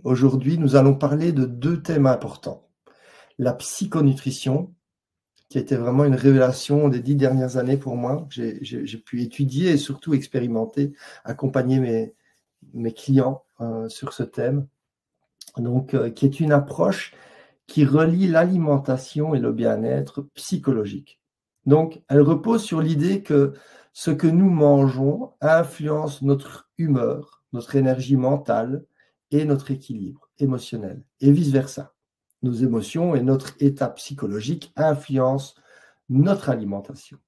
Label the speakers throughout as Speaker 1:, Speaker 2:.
Speaker 1: Aujourd'hui, nous allons parler de deux thèmes importants. La psychonutrition, qui a été vraiment une révélation des 10 dernières années pour moi. J'ai pu étudier et surtout expérimenter, accompagner mes clients sur ce thème. Donc, qui est une approche qui relie l'alimentation et le bien-être psychologique. Donc, elle repose sur l'idée que ce que nous mangeons influence notre humeur, notre énergie mentale et notre équilibre émotionnel, et vice-versa. Nos émotions et notre état psychologique influencent notre alimentation.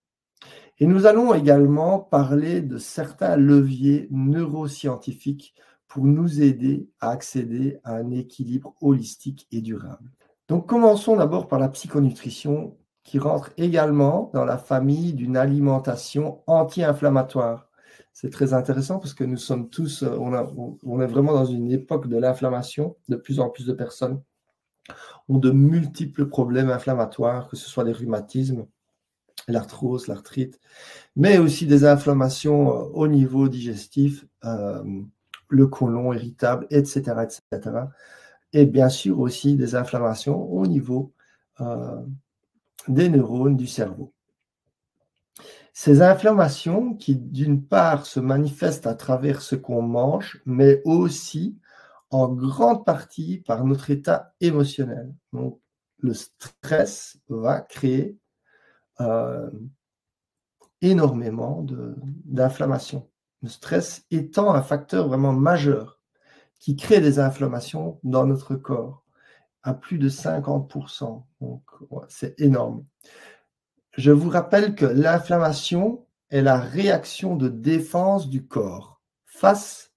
Speaker 1: Et nous allons également parler de certains leviers neuroscientifiques pour nous aider à accéder à un équilibre holistique et durable. Donc commençons d'abord par la psychonutrition qui rentre également dans la famille d'une alimentation anti-inflammatoire. C'est très intéressant parce que nous sommes tous, on est vraiment dans une époque de l'inflammation. De plus en plus de personnes ont de multiples problèmes inflammatoires, que ce soit les rhumatismes, l'arthrose, l'arthrite, mais aussi des inflammations au niveau digestif, le côlon irritable, etc., etc. Et bien sûr aussi des inflammations au niveau des neurones du cerveau. Ces inflammations qui, d'une part, se manifestent à travers ce qu'on mange, mais aussi en grande partie par notre état émotionnel. Donc, le stress va créer énormément d'inflammation. Le stress étant un facteur vraiment majeur qui crée des inflammations dans notre corps à plus de 50%. Donc, ouais, c'est énorme. Je vous rappelle que l'inflammation est la réaction de défense du corps face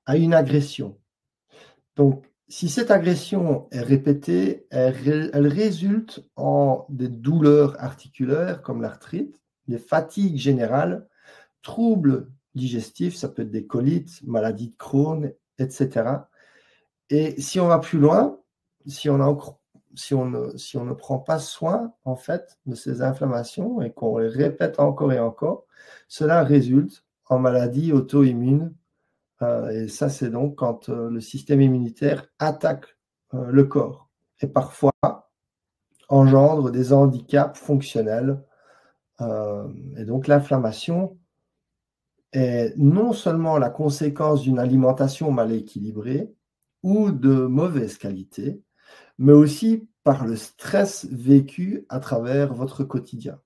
Speaker 1: à une agression. Donc, si cette agression est répétée, elle résulte en des douleurs articulaires comme l'arthrite, des fatigues générales, troubles digestifs, ça peut être des colites, maladies de Crohn, etc. Et si on va plus loin, si on ne prend pas soin en fait de ces inflammations et qu'on les répète encore et encore, cela résulte en maladies auto-immunes. Et ça, c'est donc quand le système immunitaire attaque le corps et parfois engendre des handicaps fonctionnels. Et donc l'inflammation est non seulement la conséquence d'une alimentation mal équilibrée ou de mauvaise qualité, mais aussi par le stress vécu à travers votre quotidien.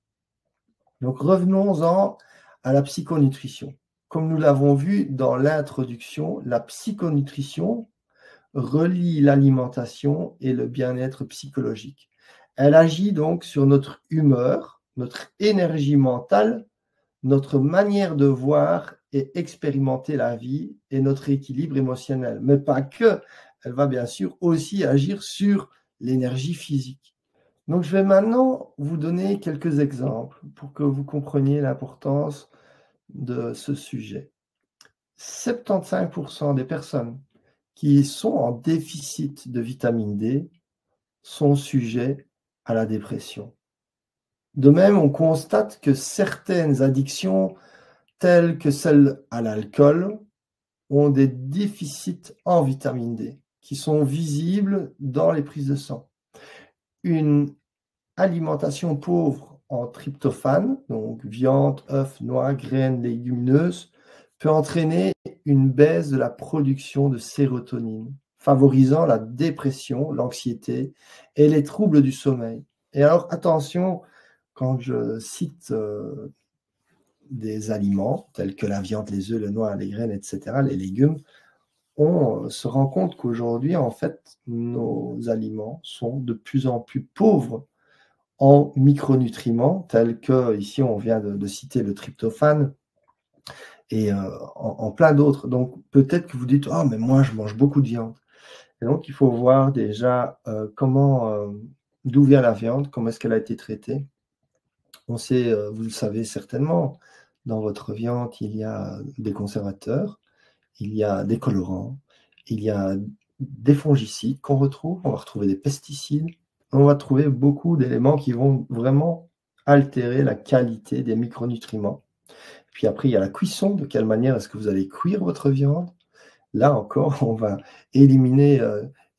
Speaker 1: Donc revenons-en à la psychonutrition. Comme nous l'avons vu dans l'introduction, la psychonutrition relie l'alimentation et le bien-être psychologique. Elle agit donc sur notre humeur, notre énergie mentale, notre manière de voir et expérimenter la vie et notre équilibre émotionnel. Mais pas que, elle va bien sûr aussi agir sur l'énergie physique. Donc je vais maintenant vous donner quelques exemples pour que vous compreniez l'importance de ce sujet. 75% des personnes qui sont en déficit de vitamine D sont sujets à la dépression. De même, on constate que certaines addictions, telles que celles à l'alcool, ont des déficits en vitamine D qui sont visibles dans les prises de sang. Une alimentation pauvre en tryptophane, donc viande, œufs, noix, graines, légumineuses, peut entraîner une baisse de la production de sérotonine, favorisant la dépression, l'anxiété et les troubles du sommeil. Et alors, attention, quand je cite des aliments tels que la viande, les œufs, les noix, les graines, etc., les légumes, on se rend compte qu'aujourd'hui, en fait, nos aliments sont de plus en plus pauvres en micronutriments, tels que, ici, on vient de citer le tryptophane, et en plein d'autres. Donc, peut-être que vous dites, ah, mais moi, je mange beaucoup de viande. Et donc, il faut voir déjà d'où vient la viande, comment est-ce qu'elle a été traitée. On sait, vous le savez certainement, dans votre viande, il y a des conservateurs, il y a des colorants, il y a des fongicides qu'on retrouve, on va retrouver des pesticides, on va trouver beaucoup d'éléments qui vont vraiment altérer la qualité des micronutriments. Puis après, il y a la cuisson, de quelle manière est-ce que vous allez cuire votre viande. là encore, on va éliminer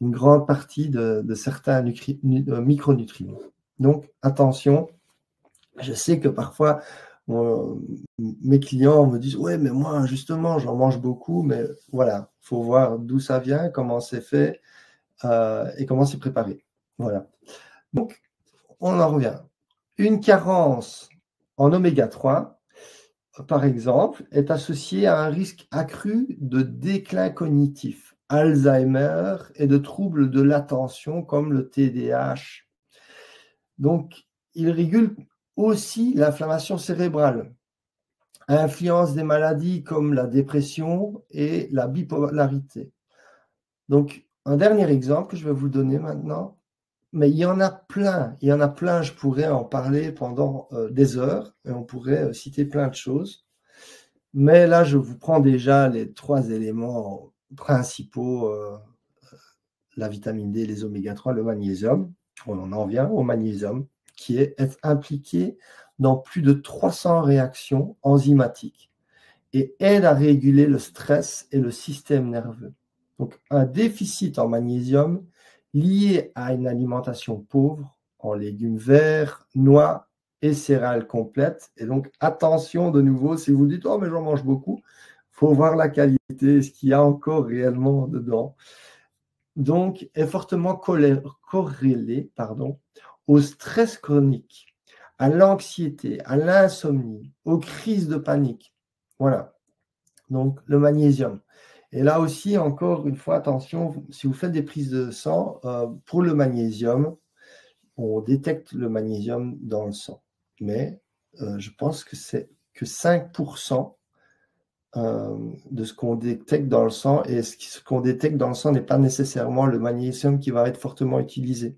Speaker 1: une grande partie de certains micronutriments. Donc, attention, je sais que parfois, mes clients me disent « Ouais, mais moi, justement, j'en mange beaucoup. » Mais voilà, il faut voir d'où ça vient, comment c'est fait et comment c'est préparé. Voilà. Donc, on en revient. Une carence en oméga 3, par exemple, est associée à un risque accru de déclin cognitif, Alzheimer et de troubles de l'attention comme le TDAH. Donc, il régule aussi l'inflammation cérébrale, influence des maladies comme la dépression et la bipolarité. Donc, un dernier exemple que je vais vous donner maintenant, mais il y en a plein, je pourrais en parler pendant des heures, et on pourrait citer plein de choses. Mais là, je vous prends déjà les 3 éléments principaux, la vitamine D, les oméga 3, le magnésium. On en vient au magnésium, qui est impliqué dans plus de 300 réactions enzymatiques et aide à réguler le stress et le système nerveux. Donc, un déficit en magnésium lié à une alimentation pauvre en légumes verts, noix et céréales complètes. Et donc, attention de nouveau, si vous dites « Oh, mais j'en mange beaucoup », il faut voir la qualité, ce qu'il y a encore réellement dedans. Donc, est fortement corrélé au stress chronique, à l'anxiété, à l'insomnie, aux crises de panique. Voilà. Donc, le magnésium. Et là aussi, encore une fois, attention, si vous faites des prises de sang, pour le magnésium, on détecte le magnésium dans le sang. Mais je pense que c'est que 5% de ce qu'on détecte dans le sang, et ce qu'on détecte dans le sang n'est pas nécessairement le magnésium qui va être fortement utilisé.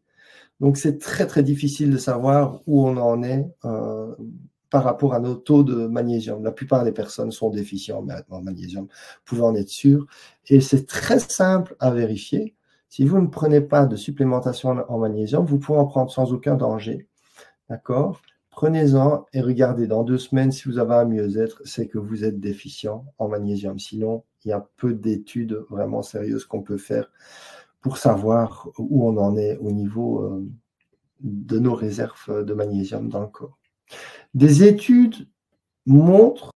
Speaker 1: Donc, c'est très, très difficile de savoir où on en est par rapport à nos taux de magnésium. La plupart des personnes sont déficientes en magnésium, vous pouvez en être sûr. Et c'est très simple à vérifier. Si vous ne prenez pas de supplémentation en magnésium, vous pouvez en prendre sans aucun danger. D'accord ? Prenez-en et regardez, dans 2 semaines, si vous avez un mieux-être, c'est que vous êtes déficient en magnésium. Sinon, il y a peu d'études vraiment sérieuses qu'on peut faire pour savoir où on en est au niveau de nos réserves de magnésium dans le corps. Des études montrent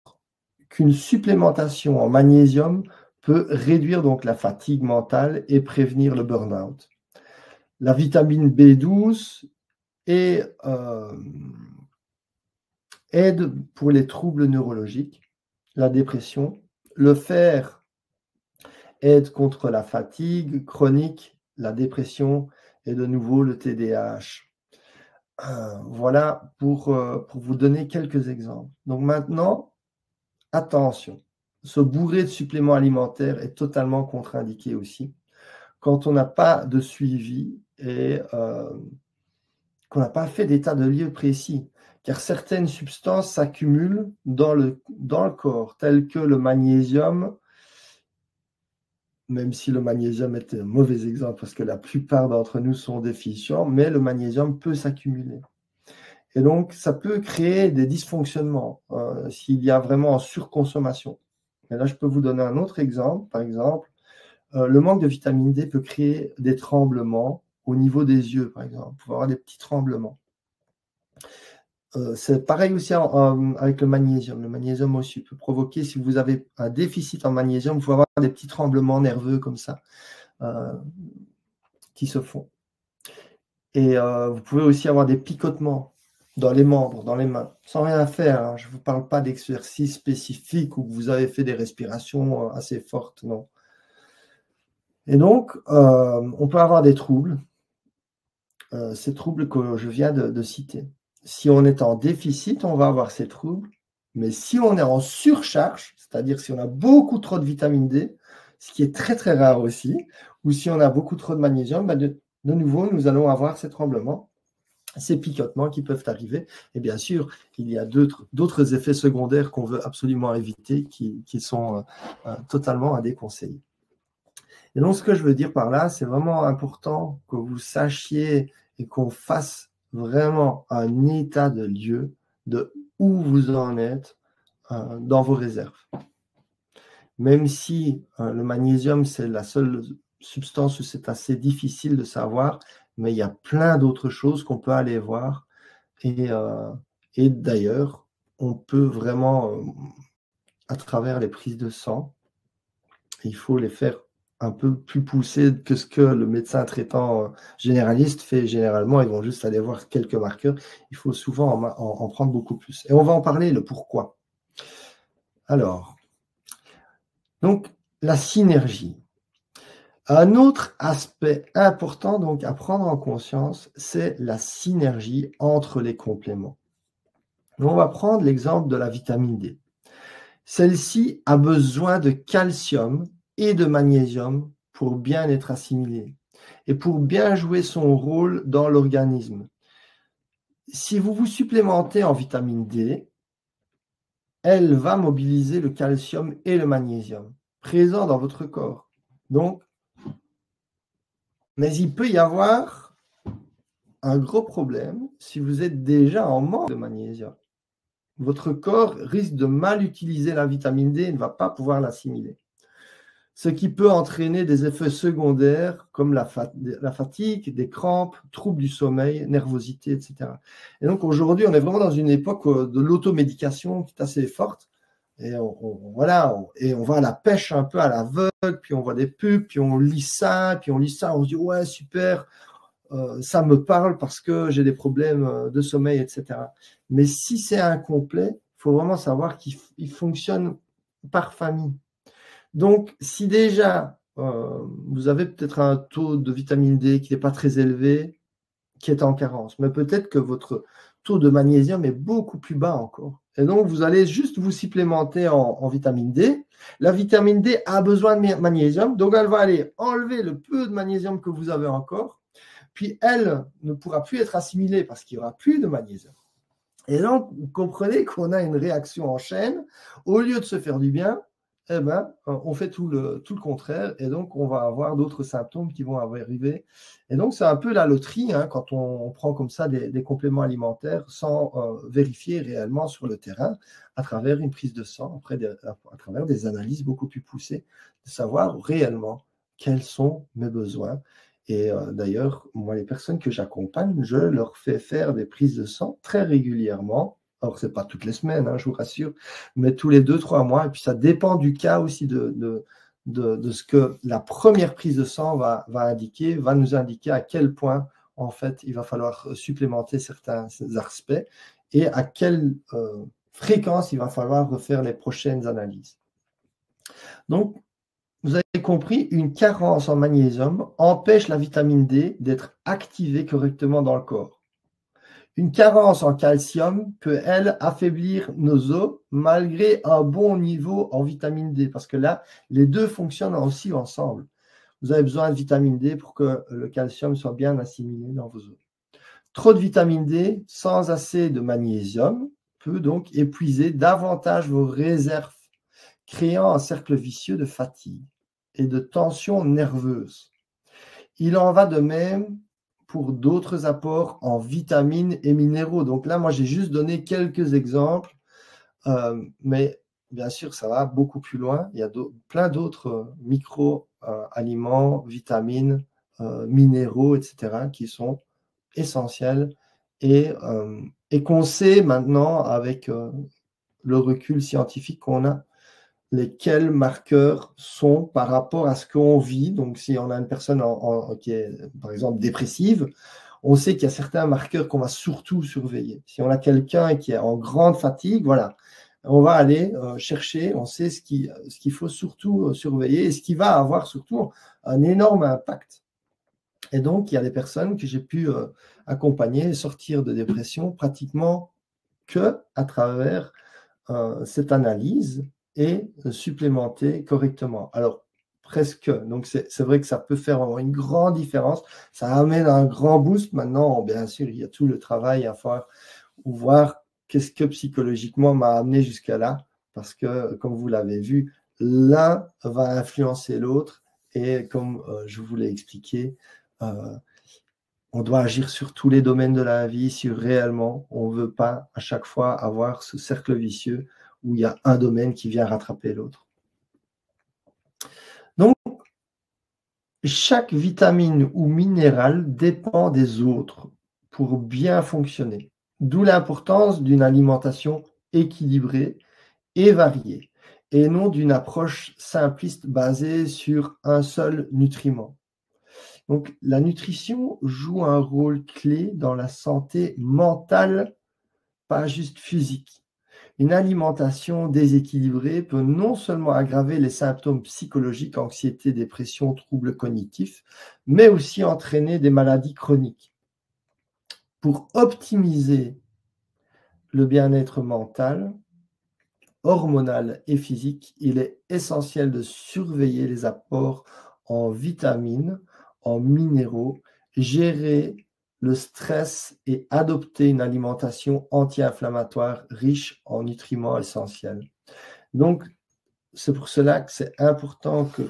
Speaker 1: qu'une supplémentation en magnésium peut réduire donc la fatigue mentale et prévenir le burn-out. La vitamine B12 aide pour les troubles neurologiques, la dépression. Le fer aide contre la fatigue chronique, la dépression et de nouveau le TDAH. Voilà pour vous donner quelques exemples. Donc maintenant, attention, se bourrer de suppléments alimentaires est totalement contre-indiqué aussi. Quand on n'a pas de suivi et qu'on n'a pas fait d'état de lieu précis, car certaines substances s'accumulent dans le corps, telles que le magnésium, même si le magnésium est un mauvais exemple parce que la plupart d'entre nous sont déficients, mais le magnésium peut s'accumuler. Et donc, ça peut créer des dysfonctionnements s'il y a vraiment en surconsommation. Et là, je peux vous donner un autre exemple. Par exemple, le manque de vitamine D peut créer des tremblements au niveau des yeux, par exemple. Vous pouvez avoir des petits tremblements. C'est pareil aussi avec le magnésium. Le magnésium aussi peut provoquer, si vous avez un déficit en magnésium, vous pouvez avoir des petits tremblements nerveux comme ça qui se font. Et vous pouvez aussi avoir des picotements dans les membres, dans les mains, sans rien faire. Hein. Je ne vous parle pas d'exercice spécifique où vous avez fait des respirations assez fortes, non. Et donc, on peut avoir des troubles, ces troubles que je viens de citer. Si on est en déficit, on va avoir ces troubles, mais si on est en surcharge, c'est-à-dire si on a beaucoup trop de vitamine D, ce qui est très très rare aussi, ou si on a beaucoup trop de magnésium, de nouveau, nous allons avoir ces tremblements, ces picotements qui peuvent arriver. Et bien sûr, il y a d'autres effets secondaires qu'on veut absolument éviter, qui sont totalement à déconseiller. Et donc, ce que je veux dire par là, c'est vraiment important que vous sachiez et qu'on fasse vraiment un état de lieu de où vous en êtes dans vos réserves. même si le magnésium, c'est la seule substance où c'est assez difficile de savoir, mais il y a plein d'autres choses qu'on peut aller voir. Et d'ailleurs, on peut vraiment, à travers les prises de sang, il faut les faire un peu plus poussées que ce que le médecin traitant généraliste fait généralement. Ils vont juste aller voir quelques marqueurs. Il faut souvent en prendre beaucoup plus. Et on va en parler, le pourquoi. Alors, donc, la synergie. Un autre aspect important donc à prendre en conscience, c'est la synergie entre les compléments. On va prendre l'exemple de la vitamine D. Celle-ci a besoin de calcium et de magnésium pour bien être assimilée et pour bien jouer son rôle dans l'organisme. Si vous vous supplémentez en vitamine D, elle va mobiliser le calcium et le magnésium présents dans votre corps. Donc, mais il peut y avoir un gros problème si vous êtes déjà en manque de magnésium. Votre corps risque de mal utiliser la vitamine D et ne va pas pouvoir l'assimiler. Ce qui peut entraîner des effets secondaires comme la fatigue, des crampes, troubles du sommeil, nervosité, etc. Et donc aujourd'hui, on est vraiment dans une époque de l'automédication qui est assez forte. Et et on va à la pêche un peu à l'aveugle, puis on voit des pubs, puis on lit ça, on se dit ouais, super, ça me parle parce que j'ai des problèmes de sommeil, etc. Mais si c'est incomplet, il faut vraiment savoir qu'il fonctionne par famille. Donc, si déjà vous avez peut-être un taux de vitamine D qui n'est pas très élevé, qui est en carence, mais peut-être que votre taux de magnésium est beaucoup plus bas encore. Et donc, vous allez juste vous supplémenter en vitamine D. La vitamine D a besoin de magnésium, donc elle va aller enlever le peu de magnésium que vous avez encore, puis elle ne pourra plus être assimilée parce qu'il n'y aura plus de magnésium. Et donc, vous comprenez qu'on a une réaction en chaîne. Au lieu de se faire du bien, eh ben, on fait tout le contraire et donc on va avoir d'autres symptômes qui vont arriver. Et donc, c'est un peu la loterie quand on prend comme ça des compléments alimentaires sans vérifier réellement sur le terrain à travers une prise de sang, à travers des analyses beaucoup plus poussées, de savoir réellement quels sont mes besoins. Et d'ailleurs, moi, les personnes que j'accompagne, je leur fais faire des prises de sang très régulièrement. Alors, ce n'est pas toutes les semaines, je vous rassure, mais tous les 2-3 mois. Et puis, ça dépend du cas aussi de ce que la première prise de sang va nous indiquer à quel point, en fait, il va falloir supplémenter certains aspects et à quelle fréquence il va falloir refaire les prochaines analyses. Donc, vous avez compris, une carence en magnésium empêche la vitamine D d'être activée correctement dans le corps. Une carence en calcium peut, elle, affaiblir nos os malgré un bon niveau en vitamine D, parce que là, les deux fonctionnent aussi ensemble. Vous avez besoin de vitamine D pour que le calcium soit bien assimilé dans vos os. Trop de vitamine D sans assez de magnésium peut donc épuiser davantage vos réserves, créant un cercle vicieux de fatigue et de tension nerveuse. Il en va de même pour d'autres apports en vitamines et minéraux. Donc là, moi, j'ai juste donné quelques exemples, mais bien sûr, ça va beaucoup plus loin. Il y a plein d'autres micro-aliments, vitamines, minéraux, etc., qui sont essentiels et qu'on sait maintenant, avec le recul scientifique qu'on a, lesquels marqueurs sont par rapport à ce qu'on vit. Donc, si on a une personne qui est, par exemple, dépressive, on sait qu'il y a certains marqueurs qu'on va surtout surveiller. Si on a quelqu'un qui est en grande fatigue, voilà, on va aller chercher, on sait ce qu'il faut surtout surveiller et ce qui va avoir surtout un énorme impact. Et donc, il y a des personnes que j'ai pu accompagner, sortir de dépression pratiquement que à travers cette analyse et supplémenter correctement. Alors, presque. Donc, c'est vrai que ça peut faire une grande différence. Ça amène un grand boost. Maintenant, bien sûr, il y a tout le travail à faire ou voir qu'est-ce que psychologiquement m'a amené jusqu'à là. Parce que, comme vous l'avez vu, l'un va influencer l'autre. Et comme je vous l'ai expliqué, on doit agir sur tous les domaines de la vie si réellement on ne veut pas à chaque fois avoir ce cercle vicieux où il y a un domaine qui vient rattraper l'autre. Donc, chaque vitamine ou minéral dépend des autres pour bien fonctionner, d'où l'importance d'une alimentation équilibrée et variée, et non d'une approche simpliste basée sur un seul nutriment. Donc, la nutrition joue un rôle clé dans la santé mentale, pas juste physique. Une alimentation déséquilibrée peut non seulement aggraver les symptômes psychologiques, anxiété, dépression, troubles cognitifs, mais aussi entraîner des maladies chroniques. Pour optimiser le bien-être mental, hormonal et physique, il est essentiel de surveiller les apports en vitamines, en minéraux, gérer le stress et adopter une alimentation anti-inflammatoire riche en nutriments essentiels. Donc, c'est pour cela que c'est important que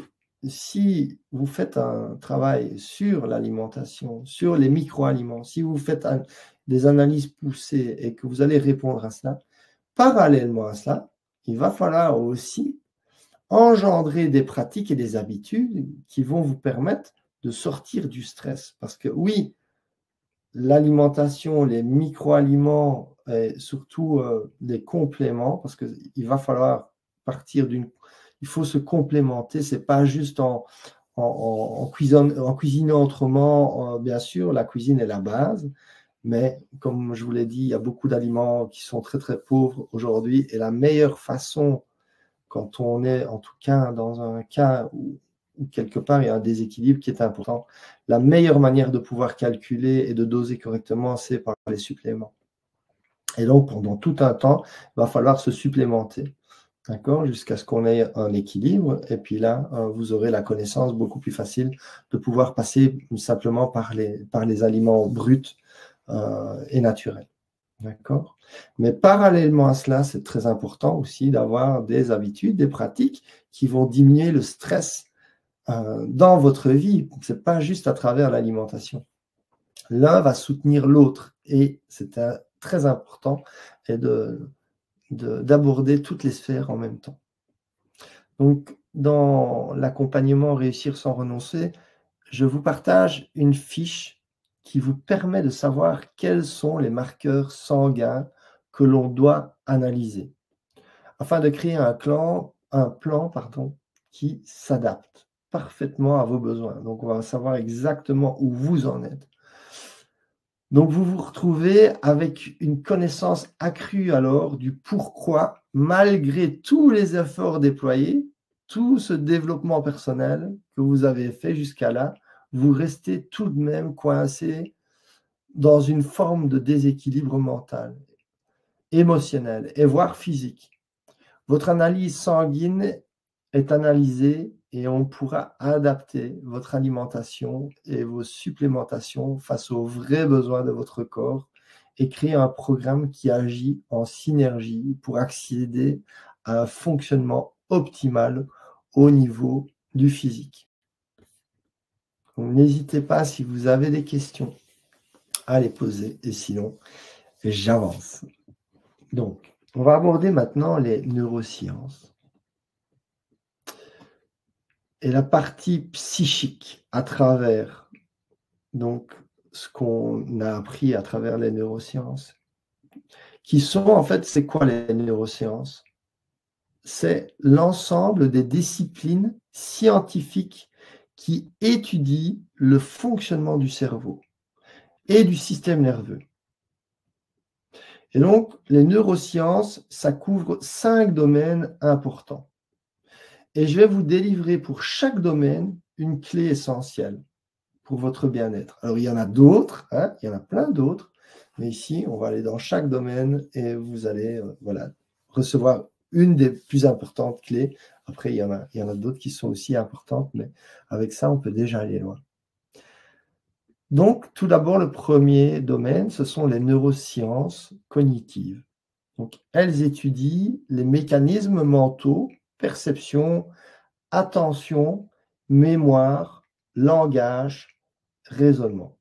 Speaker 1: si vous faites un travail sur l'alimentation, sur les micro-aliments, si vous faites des analyses poussées et que vous allez répondre à cela, parallèlement à cela, il va falloir aussi engendrer des pratiques et des habitudes qui vont vous permettre de sortir du stress. Parce que oui, l'alimentation, les micro-aliments et surtout les compléments, parce qu'il va falloir partir d'une... Il faut se complémenter, c'est pas juste en cuisinant autrement. Bien sûr, la cuisine est la base, mais comme je vous l'ai dit, il y a beaucoup d'aliments qui sont très très pauvres aujourd'hui et la meilleure façon, quand on est en tout cas dans un cas où quelque part il y a un déséquilibre qui est important, la meilleure manière de pouvoir calculer et de doser correctement, c'est par les suppléments. Et donc pendant tout un temps, il va falloir se supplémenter, d'accord, jusqu'à ce qu'on ait un équilibre. Et puis là, vous aurez la connaissance beaucoup plus facile de pouvoir passer simplement par les aliments bruts et naturels. D'accord. Mais parallèlement à cela, c'est très important aussi d'avoir des habitudes, des pratiques qui vont diminuer le stress dans votre vie. Ce n'est pas juste à travers l'alimentation. L'un va soutenir l'autre et c'est très important d'aborder toutes les sphères en même temps. Donc, dans l'accompagnement Réussir sans renoncer, je vous partage une fiche qui vous permet de savoir quels sont les marqueurs sanguins que l'on doit analyser afin de créer un plan qui s'adapte parfaitement à vos besoins. Donc, on va savoir exactement où vous en êtes. Donc, vous vous retrouvez avec une connaissance accrue alors du pourquoi, malgré tous les efforts déployés, tout ce développement personnel que vous avez fait jusqu'à là, vous restez tout de même coincé dans une forme de déséquilibre mental, émotionnel et voire physique. Votre analyse sanguine est analysée et on pourra adapter votre alimentation et vos supplémentations face aux vrais besoins de votre corps et créer un programme qui agit en synergie pour accéder à un fonctionnement optimal au niveau du physique. N'hésitez pas, si vous avez des questions, à les poser et sinon, j'avance. Donc, on va aborder maintenant les neurosciences et la partie psychique à travers donc ce qu'on a appris à travers les neurosciences, qui sont en fait, c'est quoi les neurosciences? C'est l'ensemble des disciplines scientifiques qui étudient le fonctionnement du cerveau et du système nerveux. Et donc, les neurosciences, ça couvre 5 domaines importants. Et je vais vous délivrer pour chaque domaine une clé essentielle pour votre bien-être. Alors, il y en a d'autres, hein, il y en a plein d'autres, mais ici, on va aller dans chaque domaine et vous allez recevoir une des plus importantes clés. Après, il y en a d'autres qui sont aussi importantes, mais avec ça, on peut déjà aller loin. Donc, tout d'abord, le premier domaine, ce sont les neurosciences cognitives. Donc, elles étudient les mécanismes mentaux, perception, attention, mémoire, langage, raisonnement.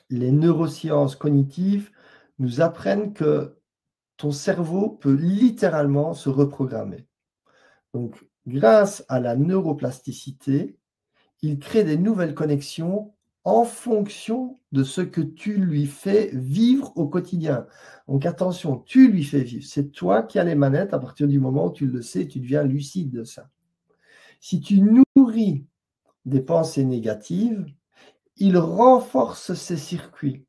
Speaker 1: Les neurosciences cognitives nous apprennent que ton cerveau peut littéralement se reprogrammer. Donc, grâce à la neuroplasticité, il crée des nouvelles connexions en fonction de ce que tu lui fais vivre au quotidien. Donc attention, tu lui fais vivre. C'est toi qui as les manettes à partir du moment où tu le sais, tu deviens lucide de ça. Si tu nourris des pensées négatives, il renforce ces circuits.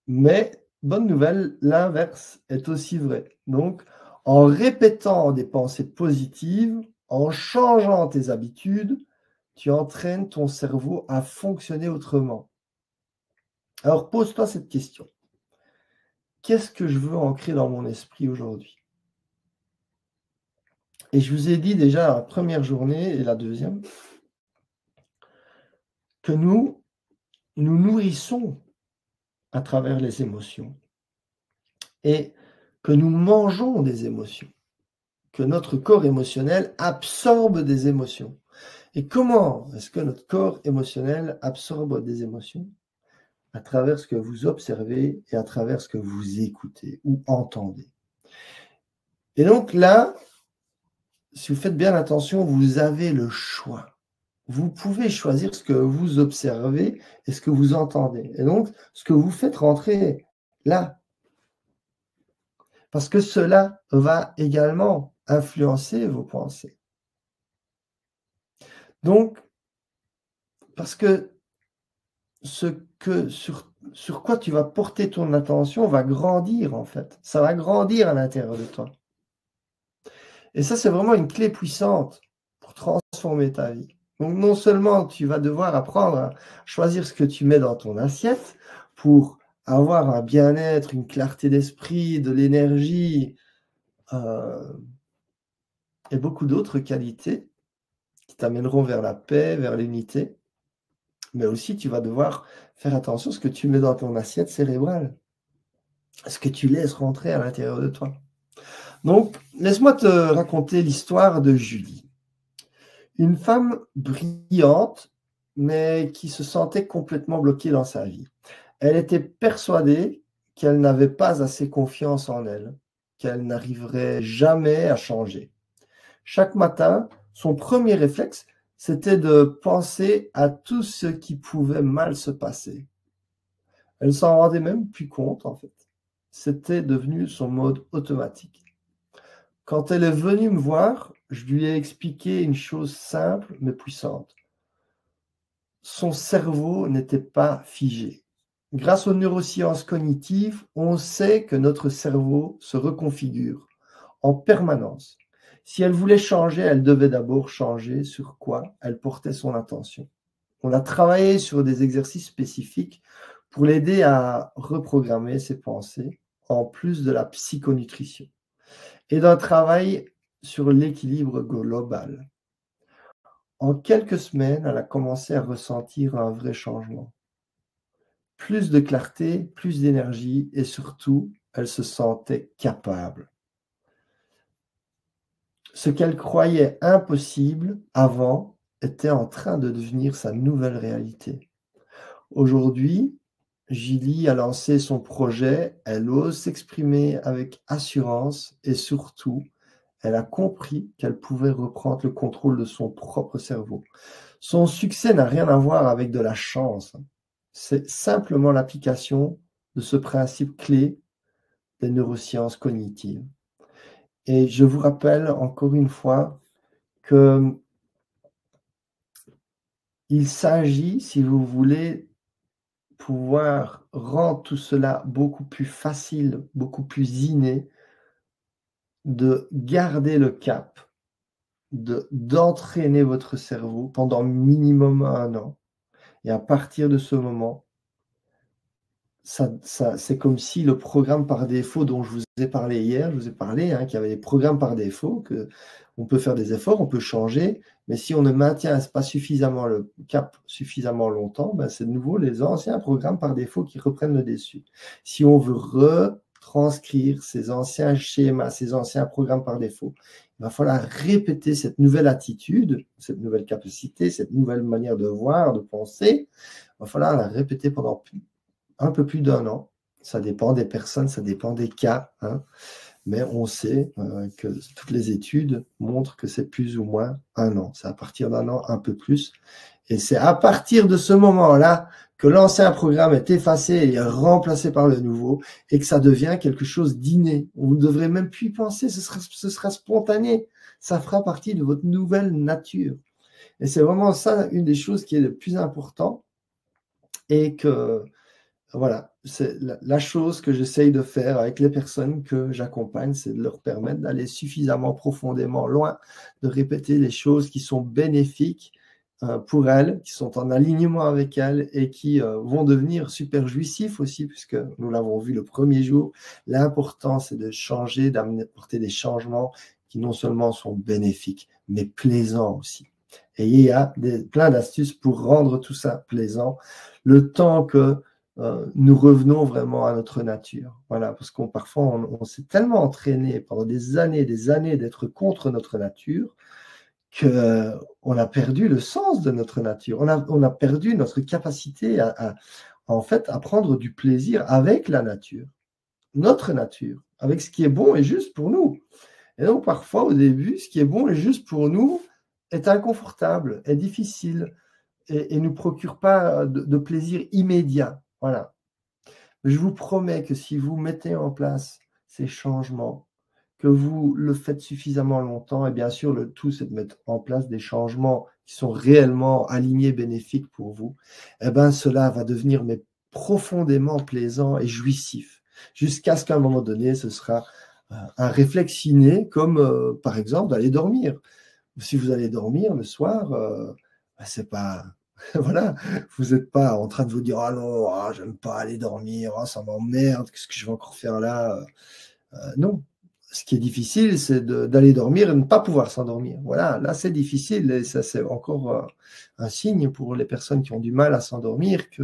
Speaker 1: Mais, bonne nouvelle, l'inverse est aussi vrai. Donc, en répétant des pensées positives, en changeant tes habitudes, tu entraînes ton cerveau à fonctionner autrement. Alors, pose-toi cette question. Qu'est-ce que je veux ancrer dans mon esprit aujourd'hui? Et je vous ai dit déjà la première journée et la deuxième que nous nourrissons à travers les émotions et que nous mangeons des émotions, que notre corps émotionnel absorbe des émotions. Et comment est-ce que notre corps émotionnel absorbe des émotions? À travers ce que vous observez et à travers ce que vous écoutez ou entendez. Et donc là, si vous faites bien attention, vous avez le choix. Vous pouvez choisir ce que vous observez et ce que vous entendez. Et donc, ce que vous faites rentrer là. Parce que cela va également influencer vos pensées. Donc, parce que sur quoi tu vas porter ton attention va grandir en fait. Ça va grandir à l'intérieur de toi. Et ça, c'est vraiment une clé puissante pour transformer ta vie. Donc non seulement tu vas devoir apprendre à choisir ce que tu mets dans ton assiette pour avoir un bien-être, une clarté d'esprit, de l'énergie et beaucoup d'autres qualités qui t'amèneront vers la paix, vers l'unité. Mais aussi, tu vas devoir faire attention à ce que tu mets dans ton assiette cérébrale, ce que tu laisses rentrer à l'intérieur de toi. Donc, laisse-moi te raconter l'histoire de Julie. Une femme brillante, mais qui se sentait complètement bloquée dans sa vie. Elle était persuadée qu'elle n'avait pas assez confiance en elle, qu'elle n'arriverait jamais à changer. Chaque matin, son premier réflexe, c'était de penser à tout ce qui pouvait mal se passer. Elle s'en rendait même plus compte, en fait. C'était devenu son mode automatique. Quand elle est venue me voir, je lui ai expliqué une chose simple mais puissante. Son cerveau n'était pas figé. Grâce aux neurosciences cognitives, on sait que notre cerveau se reconfigure en permanence. Si elle voulait changer, elle devait d'abord changer sur quoi elle portait son attention. On a travaillé sur des exercices spécifiques pour l'aider à reprogrammer ses pensées, en plus de la psychonutrition, et d'un travail sur l'équilibre global. En quelques semaines, elle a commencé à ressentir un vrai changement. Plus de clarté, plus d'énergie et surtout, elle se sentait capable. Ce qu'elle croyait impossible avant était en train de devenir sa nouvelle réalité. Aujourd'hui, Julie a lancé son projet, elle ose s'exprimer avec assurance et surtout, elle a compris qu'elle pouvait reprendre le contrôle de son propre cerveau. Son succès n'a rien à voir avec de la chance. C'est simplement l'application de ce principe clé des neurosciences cognitives. Et je vous rappelle encore une fois que il s'agit, si vous voulez, pouvoir rendre tout cela beaucoup plus facile, beaucoup plus inné, de garder le cap, d'entraîner votre cerveau pendant minimum 1 an. Et à partir de ce moment, c'est comme si le programme par défaut dont je vous ai parlé hier, je vous ai parlé qu'il y avait des programmes par défaut, qu'on peut faire des efforts, on peut changer, mais si on ne maintient pas suffisamment le cap suffisamment longtemps, c'est de nouveau les anciens programmes par défaut qui reprennent le dessus. Si on veut retranscrire ces anciens schémas, ces anciens programmes par défaut, il va falloir répéter cette nouvelle attitude, cette nouvelle capacité, cette nouvelle manière de voir, de penser, il va falloir la répéter pendant un peu plus d'1 an. Ça dépend des personnes, ça dépend des cas. mais on sait que toutes les études montrent que c'est plus ou moins 1 an. C'est à partir d'1 an, un peu plus. Et c'est à partir de ce moment-là que l'ancien programme est effacé et remplacé par le nouveau et que ça devient quelque chose d'inné. Vous ne devrez même plus y penser, ce sera spontané. Ça fera partie de votre nouvelle nature. Et c'est vraiment ça, une des choses qui est le plus important et que, voilà, c'est la chose que j'essaye de faire avec les personnes que j'accompagne, c'est de leur permettre d'aller suffisamment profondément loin, de répéter les choses qui sont bénéfiques pour elles, qui sont en alignement avec elles et qui vont devenir super jouissifs aussi, puisque nous l'avons vu le premier jour, l'important c'est de changer, d'apporter des changements qui non seulement sont bénéfiques, mais plaisants aussi. Et il y a plein d'astuces pour rendre tout ça plaisant, le temps que nous revenons vraiment à notre nature. Voilà, parce qu'on parfois on s'est tellement entraîné pendant des années d'être contre notre nature qu'on a perdu le sens de notre nature. On a perdu notre capacité en fait, à prendre du plaisir avec la nature, notre nature, avec ce qui est bon et juste pour nous. Et donc, parfois, au début, ce qui est bon et juste pour nous est inconfortable, est difficile et ne nous procure pas de plaisir immédiat. Voilà. Mais je vous promets que si vous mettez en place ces changements, que vous le faites suffisamment longtemps, et bien sûr, le tout, c'est de mettre en place des changements qui sont réellement alignés, bénéfiques pour vous, eh bien, cela va devenir mais profondément plaisant et jouissif, jusqu'à ce qu'à un moment donné, ce sera un réflexe inné, comme par exemple d'aller dormir. Si vous allez dormir le soir, c'est pas... Voilà, vous n'êtes pas en train de vous dire « Ah non, j'aime pas aller dormir, ça m'emmerde, qu'est-ce que je vais encore faire là ?» Non. Ce qui est difficile, c'est d'aller dormir et de ne pas pouvoir s'endormir. Voilà, là c'est difficile et ça c'est encore un signe pour les personnes qui ont du mal à s'endormir que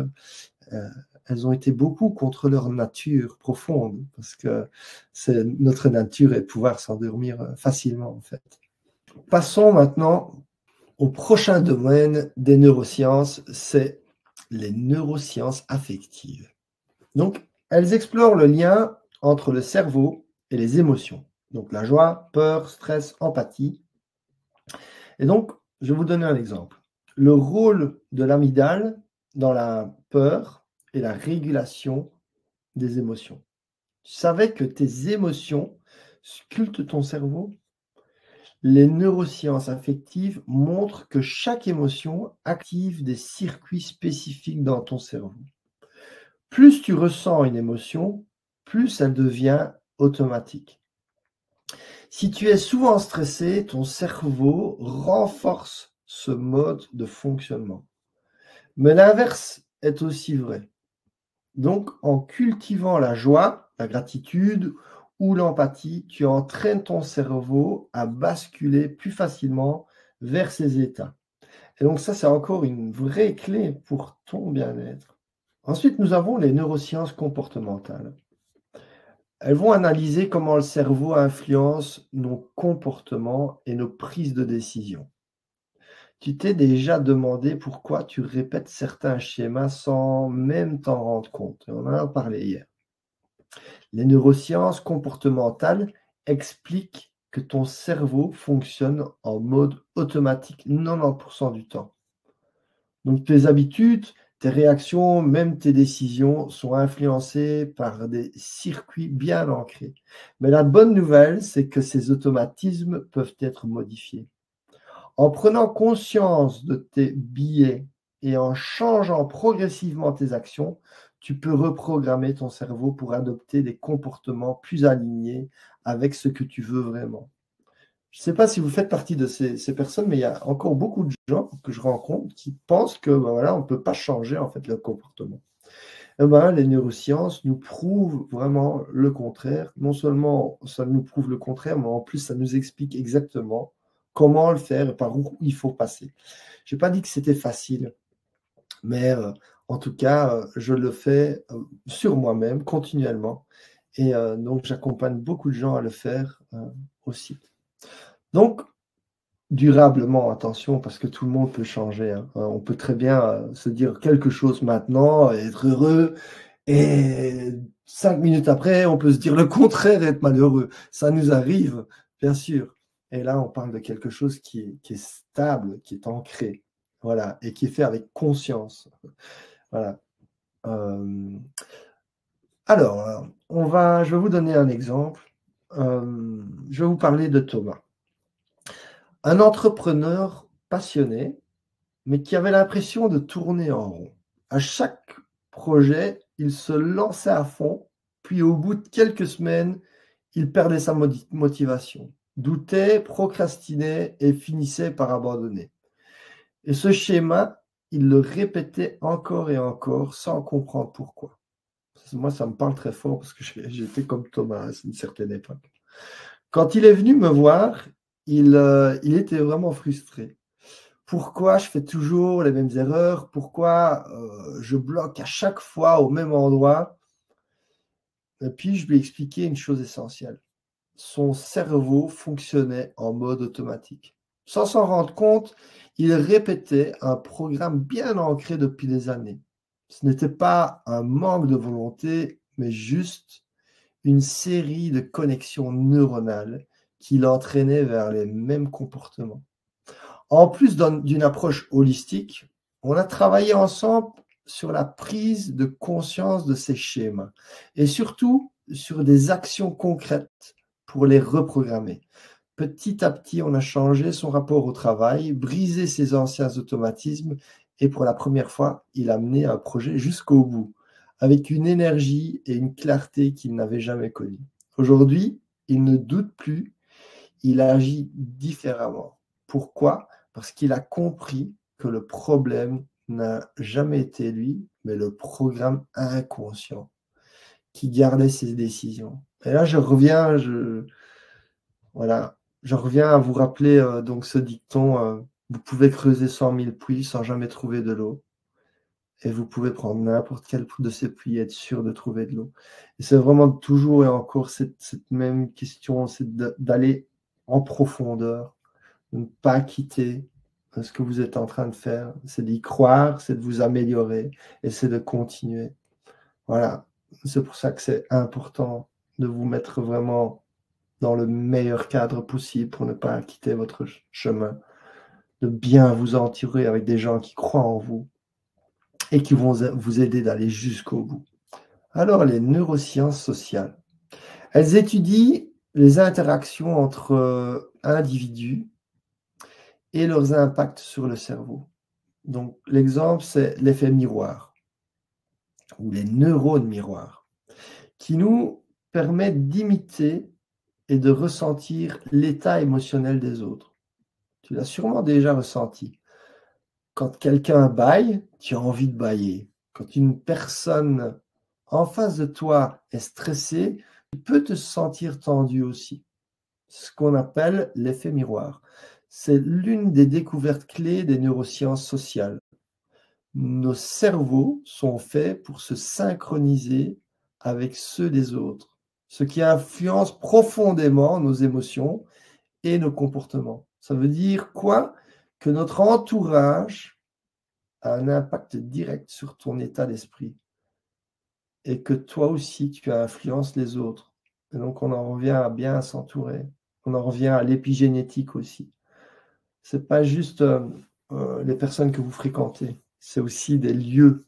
Speaker 1: elles ont été beaucoup contre leur nature profonde, parce que c'est notre nature est de pouvoir s'endormir facilement en fait. Passons maintenant au prochain domaine des neurosciences, c'est les neurosciences affectives. Donc, elles explorent le lien entre le cerveau et les émotions. Donc, la joie, peur, stress, empathie. Et donc, je vais vous donner un exemple. Le rôle de l'amygdale dans la peur et la régulation des émotions. Tu savais que tes émotions sculptent ton cerveau? Les neurosciences affectives montrent que chaque émotion active des circuits spécifiques dans ton cerveau. Plus tu ressens une émotion, plus elle devient automatique. Si tu es souvent stressé, ton cerveau renforce ce mode de fonctionnement. Mais l'inverse est aussi vrai. Donc, en cultivant la joie, la gratitude ou l'empathie, tu entraînes ton cerveau à basculer plus facilement vers ces états. Et donc ça, c'est encore une vraie clé pour ton bien-être. Ensuite, nous avons les neurosciences comportementales. Elles vont analyser comment le cerveau influence nos comportements et nos prises de décision. Tu t'es déjà demandé pourquoi tu répètes certains schémas sans même t'en rendre compte. On en a parlé hier. Les neurosciences comportementales expliquent que ton cerveau fonctionne en mode automatique 90% du temps. Donc tes habitudes, tes réactions, même tes décisions sont influencées par des circuits bien ancrés. Mais la bonne nouvelle, c'est que ces automatismes peuvent être modifiés. En prenant conscience de tes biais et en changeant progressivement tes actions, tu peux reprogrammer ton cerveau pour adopter des comportements plus alignés avec ce que tu veux vraiment. Je ne sais pas si vous faites partie de ces personnes, mais il y a encore beaucoup de gens que je rencontre qui pensent que voilà, on ne peut pas changer en fait leur comportement. Eh ben, les neurosciences nous prouvent vraiment le contraire. Non seulement ça nous prouve le contraire, mais en plus ça nous explique exactement comment le faire et par où il faut passer. Je n'ai pas dit que c'était facile, mais en tout cas, je le fais sur moi-même continuellement. Et donc, j'accompagne beaucoup de gens à le faire aussi. Donc, durablement, attention, parce que tout le monde peut changer. Hein. On peut très bien se dire quelque chose maintenant, être heureux, et 5 minutes après, on peut se dire le contraire et être malheureux. Ça nous arrive, bien sûr. Et là, on parle de quelque chose qui est stable, qui est ancré, voilà, et qui est fait avec conscience. Voilà. Alors, je vais vous donner un exemple. Je vais vous parler de Thomas. Un entrepreneur passionné, mais qui avait l'impression de tourner en rond. À chaque projet, il se lançait à fond, puis au bout de quelques semaines, il perdait sa motivation, doutait, procrastinait et finissait par abandonner. Et ce schéma, il le répétait encore et encore sans comprendre pourquoi. Moi, ça me parle très fort parce que j'étais comme Thomas à une certaine époque. Quand il est venu me voir, il était vraiment frustré. Pourquoi je fais toujours les mêmes erreurs? Pourquoi je bloque à chaque fois au même endroit? Et puis, je lui ai expliqué une chose essentielle. Son cerveau fonctionnait en mode automatique. Sans s'en rendre compte, il répétait un programme bien ancré depuis des années. Ce n'était pas un manque de volonté, mais juste une série de connexions neuronales qui l'entraînaient vers les mêmes comportements. En plus d'une approche holistique, on a travaillé ensemble sur la prise de conscience de ces schémas et surtout sur des actions concrètes pour les reprogrammer. Petit à petit, on a changé son rapport au travail, brisé ses anciens automatismes et pour la première fois, il a mené un projet jusqu'au bout, avec une énergie et une clarté qu'il n'avait jamais connues. Aujourd'hui, il ne doute plus, il agit différemment. Pourquoi? Parce qu'il a compris que le problème n'a jamais été lui, mais le programme inconscient qui gardait ses décisions. Et là, voilà, je reviens à vous rappeler donc ce dicton, vous pouvez creuser 100 000 puits sans jamais trouver de l'eau. Et vous pouvez prendre n'importe quel de ces puits et être sûr de trouver de l'eau. Et c'est vraiment toujours et encore cette même question, c'est d'aller en profondeur, de ne pas quitter ce que vous êtes en train de faire. C'est d'y croire, c'est de vous améliorer et c'est de continuer. Voilà, c'est pour ça que c'est important de vous mettre vraiment dans le meilleur cadre possible pour ne pas quitter votre chemin, de bien vous entourer avec des gens qui croient en vous et qui vont vous aider d'aller jusqu'au bout. Alors, les neurosciences sociales. Elles étudient les interactions entre individus et leurs impacts sur le cerveau. Donc, l'exemple, c'est l'effet miroir ou les neurones miroirs qui nous permettent d'imiter et de ressentir l'état émotionnel des autres. Tu l'as sûrement déjà ressenti. Quand quelqu'un bâille, tu as envie de bâiller. Quand une personne en face de toi est stressée, tu peux te sentir tendu aussi. Ce qu'on appelle l'effet miroir. C'est l'une des découvertes clés des neurosciences sociales. Nos cerveaux sont faits pour se synchroniser avec ceux des autres, ce qui influence profondément nos émotions et nos comportements. Ça veut dire quoi? Que notre entourage a un impact direct sur ton état d'esprit et que toi aussi, tu influences les autres. Et donc, on en revient à bien s'entourer. On en revient à l'épigénétique aussi. C'est pas juste les personnes que vous fréquentez, c'est aussi des lieux.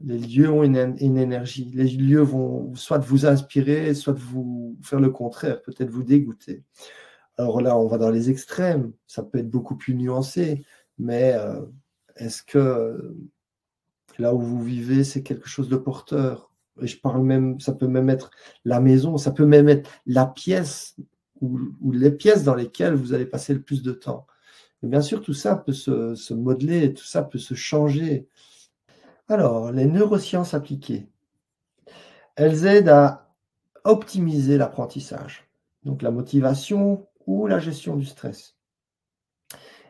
Speaker 1: Les lieux ont une énergie. Les lieux vont soit vous inspirer, soit vous faire le contraire, peut-être vous dégoûter. Alors là, on va dans les extrêmes. Ça peut être beaucoup plus nuancé, mais est-ce que là où vous vivez, c'est quelque chose de porteur? Et je parle même, ça peut même être la maison, ça peut même être la pièce ou les pièces dans lesquelles vous allez passer le plus de temps. Et bien sûr, tout ça peut se modeler, tout ça peut se changer. Alors, les neurosciences appliquées, elles aident à optimiser l'apprentissage, donc la motivation ou la gestion du stress.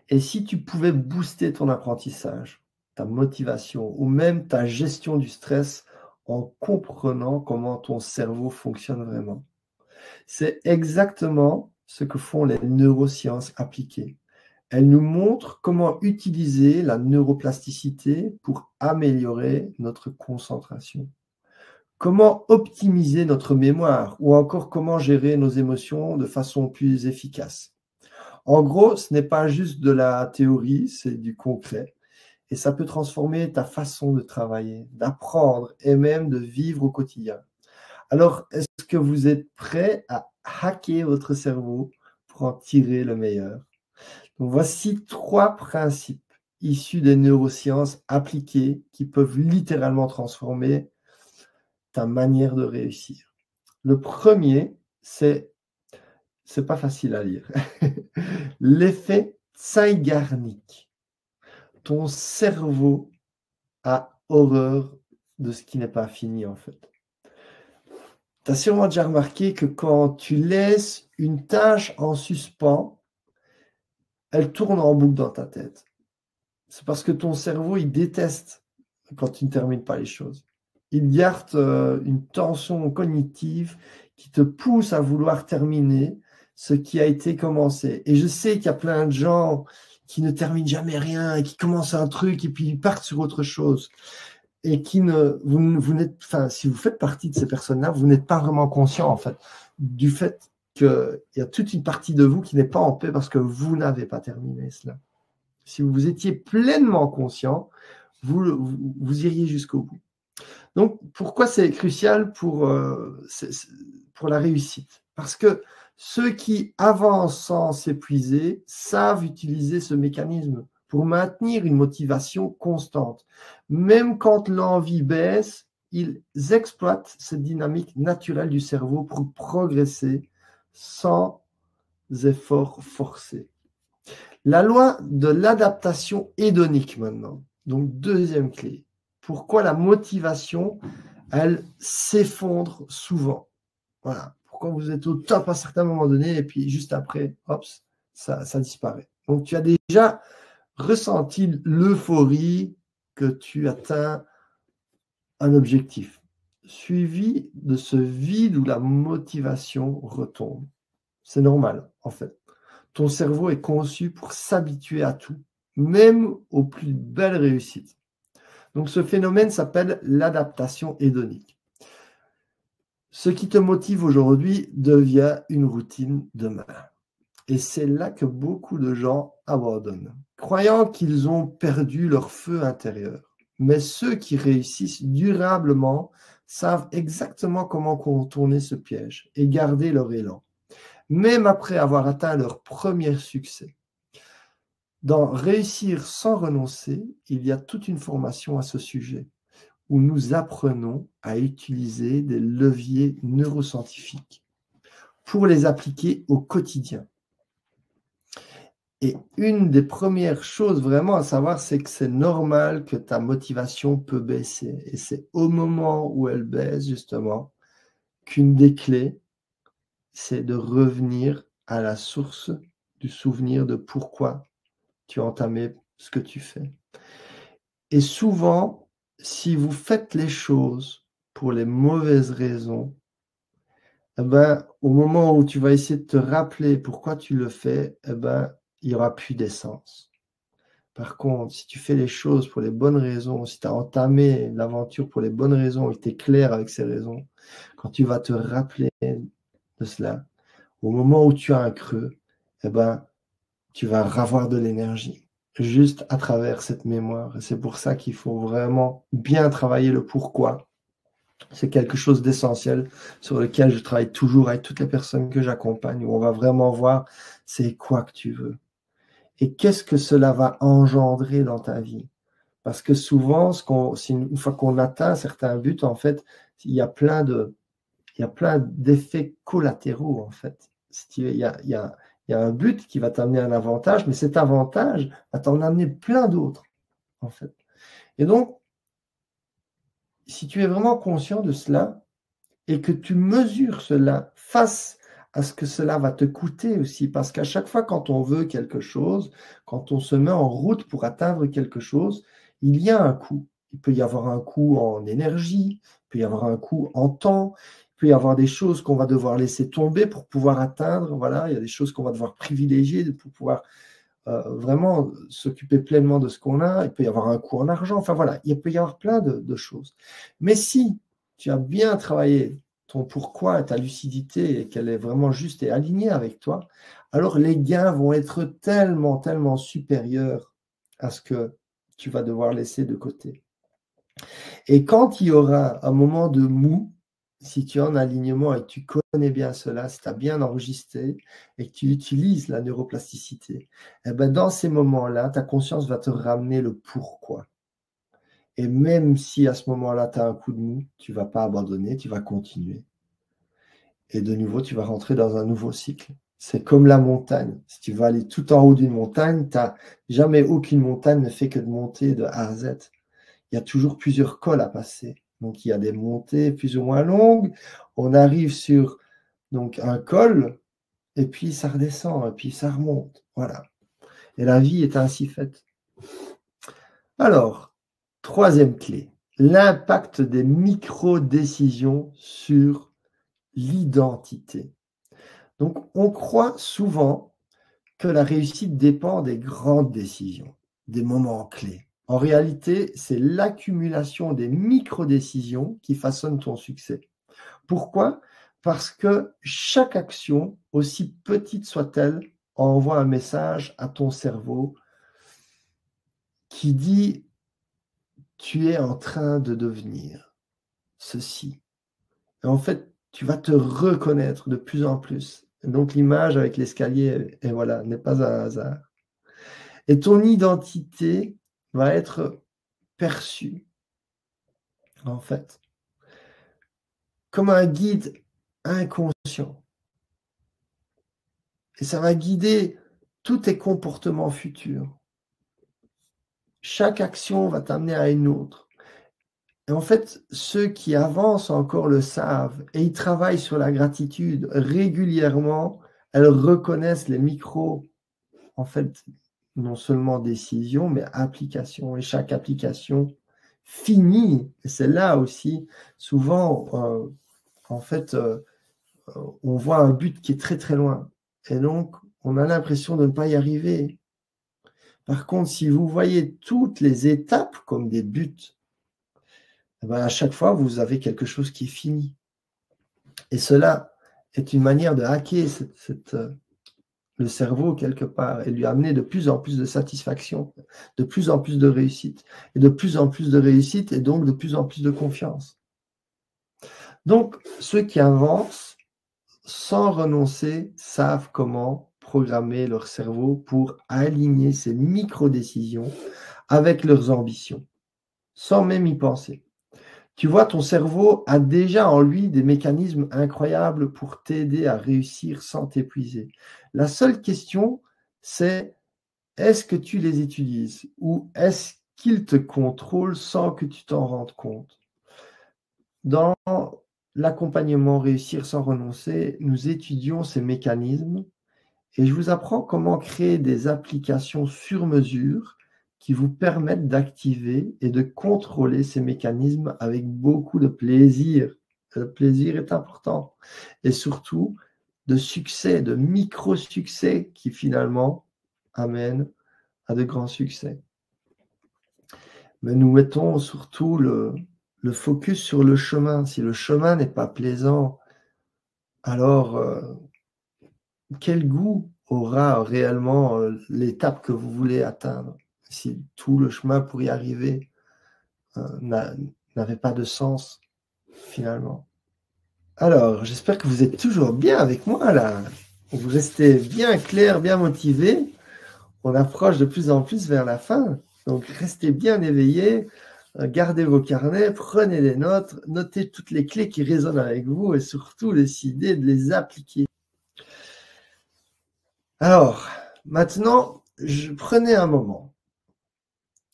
Speaker 1: Et si tu pouvais booster ton apprentissage, ta motivation ou même ta gestion du stress en comprenant comment ton cerveau fonctionne vraiment. C'est exactement ce que font les neurosciences appliquées. Elles nous montrent comment utiliser la neuroplasticité pour améliorer notre concentration, Comment optimiser notre mémoire ou encore comment gérer nos émotions de façon plus efficace? En gros, ce n'est pas juste de la théorie, c'est du concret. Et ça peut transformer ta façon de travailler, d'apprendre et même de vivre au quotidien. Alors, est-ce que vous êtes prêt à hacker votre cerveau pour en tirer le meilleur? Donc, voici 3 principes issus des neurosciences appliquées qui peuvent littéralement transformer ta manière de réussir. Le premier, c'est pas facile à lire. L'effet Zeigarnik. Ton cerveau a horreur de ce qui n'est pas fini, en fait. Tu as sûrement déjà remarqué que quand tu laisses une tâche en suspens, elle tourne en boucle dans ta tête. C'est parce que ton cerveau, il déteste quand tu ne termines pas les choses. Il garde une tension cognitive qui te pousse à vouloir terminer ce qui a été commencé. Et je sais qu'il y a plein de gens qui ne terminent jamais rien et qui commencent un truc et puis ils partent sur autre chose. Et qui ne, vous n'êtes, enfin, si vous faites partie de ces personnes-là, vous n'êtes pas vraiment conscient, en fait, du fait qu'il y a toute une partie de vous qui n'est pas en paix parce que vous n'avez pas terminé cela. Si vous étiez pleinement conscient, vous iriez jusqu'au bout. Donc, pourquoi c'est crucial pour la réussite? Parce que ceux qui avancent sans s'épuiser savent utiliser ce mécanisme pour maintenir une motivation constante. Même quand l'envie baisse, ils exploitent cette dynamique naturelle du cerveau pour progresser sans effort forcé. La loi de l'adaptation hédonique maintenant. Donc, deuxième clé. Pourquoi la motivation, elle s'effondre souvent? Voilà. Pourquoi vous êtes au top à un certain moment donné et puis juste après, hop, ça disparaît. Donc, tu as déjà ressenti l'euphorie que tu atteins un objectif, suivi de ce vide où la motivation retombe. C'est normal, en fait. Ton cerveau est conçu pour s'habituer à tout, même aux plus belles réussites. Donc ce phénomène s'appelle l'adaptation hédonique. Ce qui te motive aujourd'hui devient une routine demain. Et c'est là que beaucoup de gens abandonnent, croyant qu'ils ont perdu leur feu intérieur. Mais ceux qui réussissent durablement savent exactement comment contourner ce piège et garder leur élan, même après avoir atteint leur premier succès. Dans Réussir sans renoncer, il y a toute une formation à ce sujet, où nous apprenons à utiliser des leviers neuroscientifiques pour les appliquer au quotidien. Et une des premières choses vraiment à savoir, c'est que c'est normal que ta motivation peut baisser. Et c'est au moment où elle baisse, justement, qu'une des clés, c'est de revenir à la source du souvenir de pourquoi tu as entamé ce que tu fais. Et souvent, si vous faites les choses pour les mauvaises raisons, eh ben, au moment où tu vas essayer de te rappeler pourquoi tu le fais, eh ben, il n'y aura plus d'essence. Par contre, si tu fais les choses pour les bonnes raisons, si tu as entamé l'aventure pour les bonnes raisons et que tu es clair avec ces raisons, quand tu vas te rappeler de cela, au moment où tu as un creux, eh ben, tu vas avoir de l'énergie juste à travers cette mémoire. Et c'est pour ça qu'il faut vraiment bien travailler le pourquoi. C'est quelque chose d'essentiel sur lequel je travaille toujours avec toutes les personnes que j'accompagne, où on va vraiment voir c'est quoi que tu veux. Et qu'est-ce que cela va engendrer dans ta vie? Parce que souvent, une fois qu'on atteint certains buts, en fait, il y a plein d'effets collatéraux, en fait. Il y a un but qui va t'amener un avantage, mais cet avantage va t'en amener plein d'autres, en fait. Et donc, si tu es vraiment conscient de cela et que tu mesures cela face à ce que cela va te coûter aussi, parce qu'à chaque fois quand on veut quelque chose, quand on se met en route pour atteindre quelque chose, il y a un coût. Il peut y avoir un coût en énergie, il peut y avoir un coût en temps, il peut y avoir des choses qu'on va devoir laisser tomber pour pouvoir atteindre. Voilà, il y a des choses qu'on va devoir privilégier pour pouvoir vraiment s'occuper pleinement de ce qu'on a. Il peut y avoir un coût en argent. Enfin voilà, il peut y avoir plein de choses. Mais si tu as bien travaillé ton pourquoi, ta lucidité, et qu'elle est vraiment juste et alignée avec toi, alors les gains vont être tellement, tellement supérieurs à ce que tu vas devoir laisser de côté. Et quand il y aura un moment de mou, si tu es en alignement et que tu connais bien cela, si tu as bien enregistré et que tu utilises la neuroplasticité, eh ben dans ces moments-là, ta conscience va te ramener le pourquoi. Et même si à ce moment-là, tu as un coup de mou, tu ne vas pas abandonner, tu vas continuer. Et de nouveau, tu vas rentrer dans un nouveau cycle. C'est comme la montagne. Si tu vas aller tout en haut d'une montagne, jamais aucune montagne ne fait que de monter de A à Z. Il y a toujours plusieurs cols à passer. Donc, il y a des montées plus ou moins longues. On arrive sur donc, un col, et puis ça redescend, et puis ça remonte. Voilà. Et la vie est ainsi faite. Alors, troisième clé, l'impact des micro-décisions sur l'identité. Donc, on croit souvent que la réussite dépend des grandes décisions, des moments clés. En réalité, c'est l'accumulation des micro-décisions qui façonnent ton succès. Pourquoi? Parce que chaque action, aussi petite soit-elle, envoie un message à ton cerveau qui dit « tu es en train de devenir ceci ». Et en fait, tu vas te reconnaître de plus en plus. Et donc l'image avec l'escalier, et voilà, n'est pas un hasard. Et ton identité va être perçue, en fait, comme un guide inconscient. Et ça va guider tous tes comportements futurs. Chaque action va t'amener à une autre. Et en fait, ceux qui avancent encore le savent et ils travaillent sur la gratitude régulièrement. Elles reconnaissent les micros, en fait, non seulement décisions, mais applications. Et chaque application finit, et c'est là aussi, souvent, en fait, on voit un but qui est très très loin. Et donc, on a l'impression de ne pas y arriver. Par contre, si vous voyez toutes les étapes comme des buts, eh ben, à chaque fois, vous avez quelque chose qui est fini. Et cela est une manière de hacker le cerveau quelque part et lui amener de plus en plus de satisfaction, de plus en plus de réussite, et de plus en plus de réussite, et donc de plus en plus de confiance. Donc, ceux qui avancent sans renoncer savent comment programmer leur cerveau pour aligner ces micro-décisions avec leurs ambitions, sans même y penser. Tu vois, ton cerveau a déjà en lui des mécanismes incroyables pour t'aider à réussir sans t'épuiser. La seule question, c'est est-ce que tu les utilises ou est-ce qu'ils te contrôlent sans que tu t'en rendes compte? Dans l'accompagnement Réussir sans renoncer, nous étudions ces mécanismes et je vous apprends comment créer des applications sur mesure qui vous permettent d'activer et de contrôler ces mécanismes avec beaucoup de plaisir. Le plaisir est important. Et surtout, de succès, de micro-succès qui finalement amènent à de grands succès. Mais nous mettons surtout le focus sur le chemin. Si le chemin n'est pas plaisant, alors quel goût aura réellement l'étape que vous voulez atteindre si tout le chemin pour y arriver n'avait pas de sens finalement? Alors, j'espère que vous êtes toujours bien avec moi là. Vous restez bien clair, bien motivé. On approche de plus en plus vers la fin. Donc, restez bien éveillés. Gardez vos carnets, prenez des notes, notez toutes les clés qui résonnent avec vous et surtout décidez de les appliquer. Alors, maintenant, prenez un moment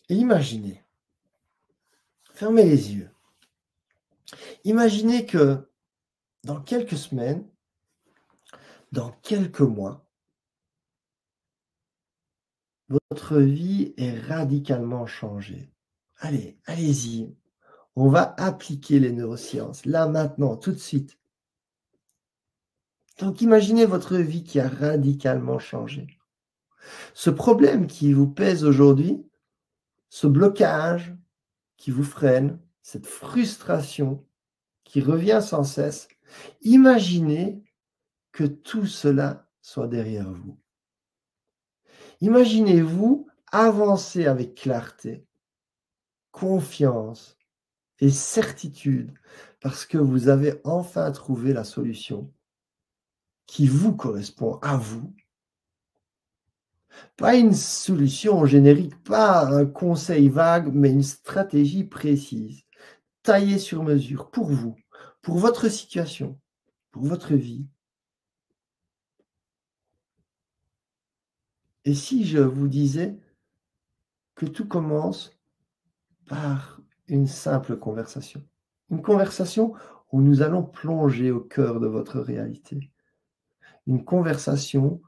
Speaker 1: et imaginez, fermez les yeux. Imaginez que dans quelques semaines, dans quelques mois, votre vie est radicalement changée. Allez, allez-y. On va appliquer les neurosciences, là, maintenant, tout de suite. Donc, imaginez votre vie qui a radicalement changé. Ce problème qui vous pèse aujourd'hui, ce blocage qui vous freine, cette frustration, qui revient sans cesse, imaginez que tout cela soit derrière vous. Imaginez-vous avancer avec clarté, confiance et certitude parce que vous avez enfin trouvé la solution qui vous correspond à vous. Pas une solution générique, pas un conseil vague, mais une stratégie précise, taillée sur mesure pour vous, pour votre situation, pour votre vie. Et si je vous disais que tout commence par une simple conversation, une conversation où nous allons plonger au cœur de votre réalité, une conversation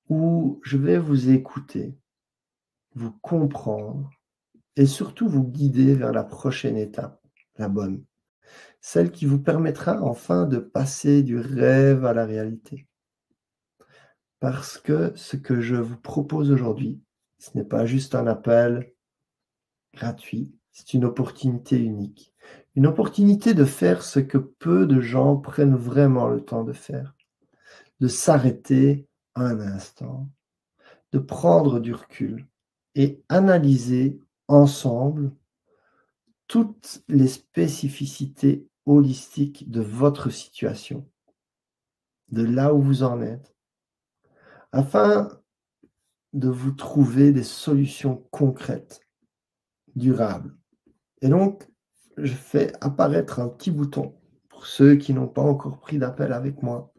Speaker 1: où je vais vous écouter, vous comprendre et surtout vous guider vers la prochaine étape, la bonne, celle qui vous permettra enfin de passer du rêve à la réalité. Parce que ce que je vous propose aujourd'hui, ce n'est pas juste un appel gratuit, c'est une opportunité unique. Une opportunité de faire ce que peu de gens prennent vraiment le temps de faire, de s'arrêter un instant, de prendre du recul et analyser ensemble toutes les spécificités holistiques de votre situation, de là où vous en êtes, afin de vous trouver des solutions concrètes, durables. Et donc, je fais apparaître un petit bouton pour ceux qui n'ont pas encore pris d'appel avec moi.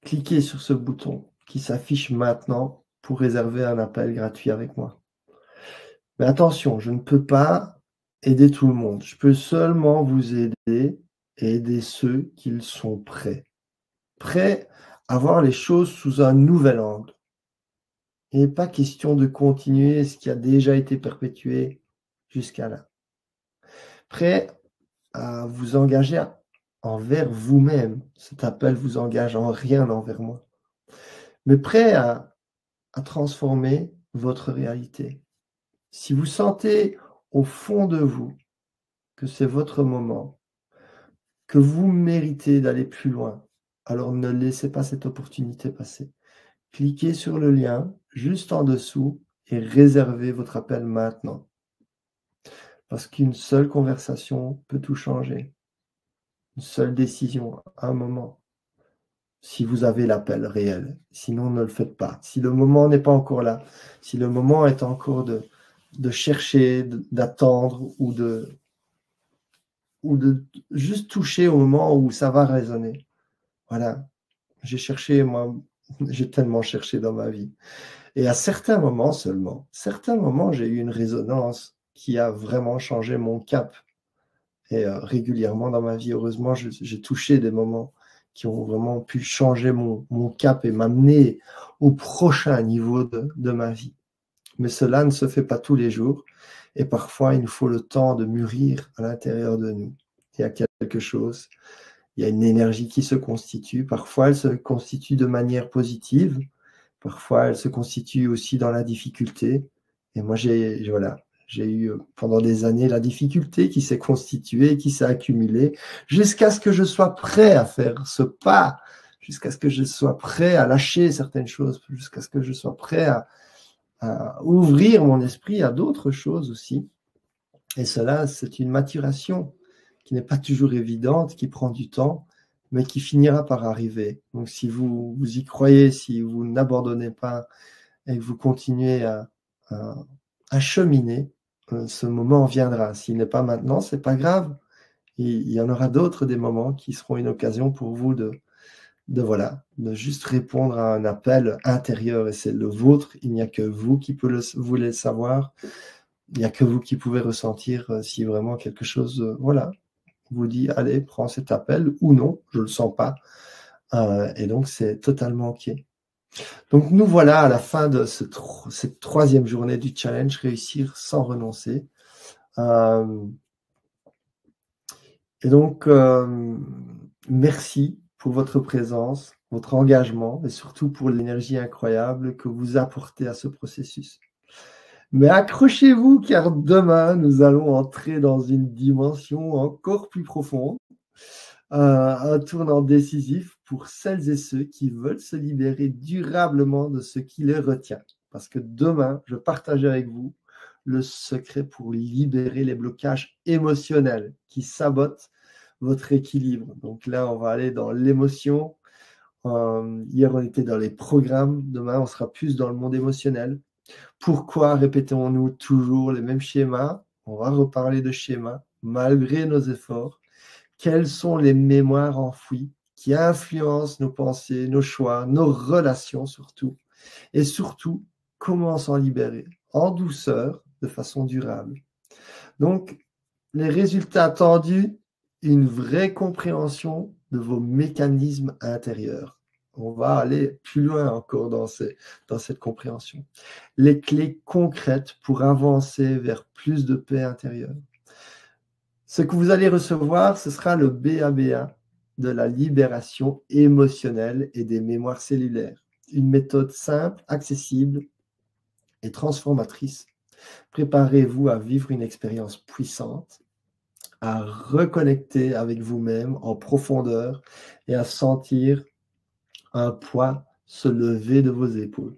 Speaker 1: Cliquez sur ce bouton qui s'affiche maintenant pour réserver un appel gratuit avec moi. Mais attention, je ne peux pas aider tout le monde. Je peux seulement vous aider et aider ceux qui sont prêts. Prêts à voir les choses sous un nouvel angle. Il n'est pas question de continuer ce qui a déjà été perpétué jusqu'à là. Prêts à vous engager envers vous-même. Cet appel vous engage en rien envers moi. Mais prêts à transformer votre réalité. Si vous sentez au fond de vous que c'est votre moment, que vous méritez d'aller plus loin, alors ne laissez pas cette opportunité passer. Cliquez sur le lien juste en dessous et réservez votre appel maintenant. Parce qu'une seule conversation peut tout changer. Une seule décision, un moment. Si vous avez l'appel réel. Sinon, ne le faites pas. Si le moment n'est pas encore là, si le moment est encore de chercher, d'attendre ou de juste toucher au moment où ça va résonner. Voilà. J'ai cherché, moi, j'ai tellement cherché dans ma vie. Et à certains moments seulement, j'ai eu une résonance qui a vraiment changé mon cap. Et régulièrement dans ma vie, heureusement, j'ai touché des moments qui ont vraiment pu changer mon cap et m'amener au prochain niveau de ma vie. Mais cela ne se fait pas tous les jours. Et parfois, il nous faut le temps de mûrir à l'intérieur de nous. Il y a quelque chose, il y a une énergie qui se constitue. Parfois, elle se constitue de manière positive. Parfois, elle se constitue aussi dans la difficulté. Et moi, j'ai eu pendant des années la difficulté qui s'est constituée, qui s'est accumulée, jusqu'à ce que je sois prêt à faire ce pas, jusqu'à ce que je sois prêt à lâcher certaines choses, jusqu'à ce que je sois prêt à ouvrir mon esprit à d'autres choses aussi. Et cela, c'est une maturation qui n'est pas toujours évidente, qui prend du temps, mais qui finira par arriver. Donc si vous y croyez, si vous n'abandonnez pas et que vous continuez à cheminer, ce moment viendra. S'il n'est pas maintenant, c'est pas grave. Il y en aura d'autres, des moments qui seront une occasion pour vous de juste répondre à un appel intérieur, et c'est le vôtre. Il n'y a que vous qui voulez le savoir. Il n'y a que vous qui pouvez ressentir si vraiment quelque chose, vous dit, allez, prends cet appel, ou non, je le sens pas. Et donc, c'est totalement OK. Donc, nous voilà à la fin de cette troisième journée du challenge, réussir sans renoncer. Et donc, merci pour votre présence, votre engagement et surtout pour l'énergie incroyable que vous apportez à ce processus. Mais accrochez-vous car demain, nous allons entrer dans une dimension encore plus profonde. Un tournant décisif pour celles et ceux qui veulent se libérer durablement de ce qui les retient. Parce que demain, je partage avec vous le secret pour libérer les blocages émotionnels qui sabotent votre équilibre. Donc là, on va aller dans l'émotion. Hier, on était dans les programmes. Demain, on sera plus dans le monde émotionnel. Pourquoi répétons-nous toujours les mêmes schémas? On va reparler de schémas malgré nos efforts. Quelles sont les mémoires enfouies qui influencent nos pensées, nos choix, nos relations surtout? Et surtout, comment s'en libérer en douceur, de façon durable? Donc, les résultats attendus, une vraie compréhension de vos mécanismes intérieurs. On va aller plus loin encore dans cette compréhension. Les clés concrètes pour avancer vers plus de paix intérieure. Ce que vous allez recevoir, ce sera le BABA de la libération émotionnelle et des mémoires cellulaires. Une méthode simple, accessible et transformatrice. Préparez-vous à vivre une expérience puissante, à reconnecter avec vous-même en profondeur et à sentir un poids se lever de vos épaules.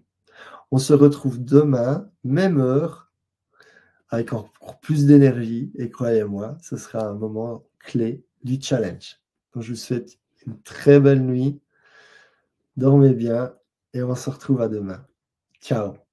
Speaker 1: On se retrouve demain, même heure, avec encore plus d'énergie et croyez-moi, ce sera un moment clé du challenge. Donc, je vous souhaite une très belle nuit, dormez bien et on se retrouve à demain. Ciao.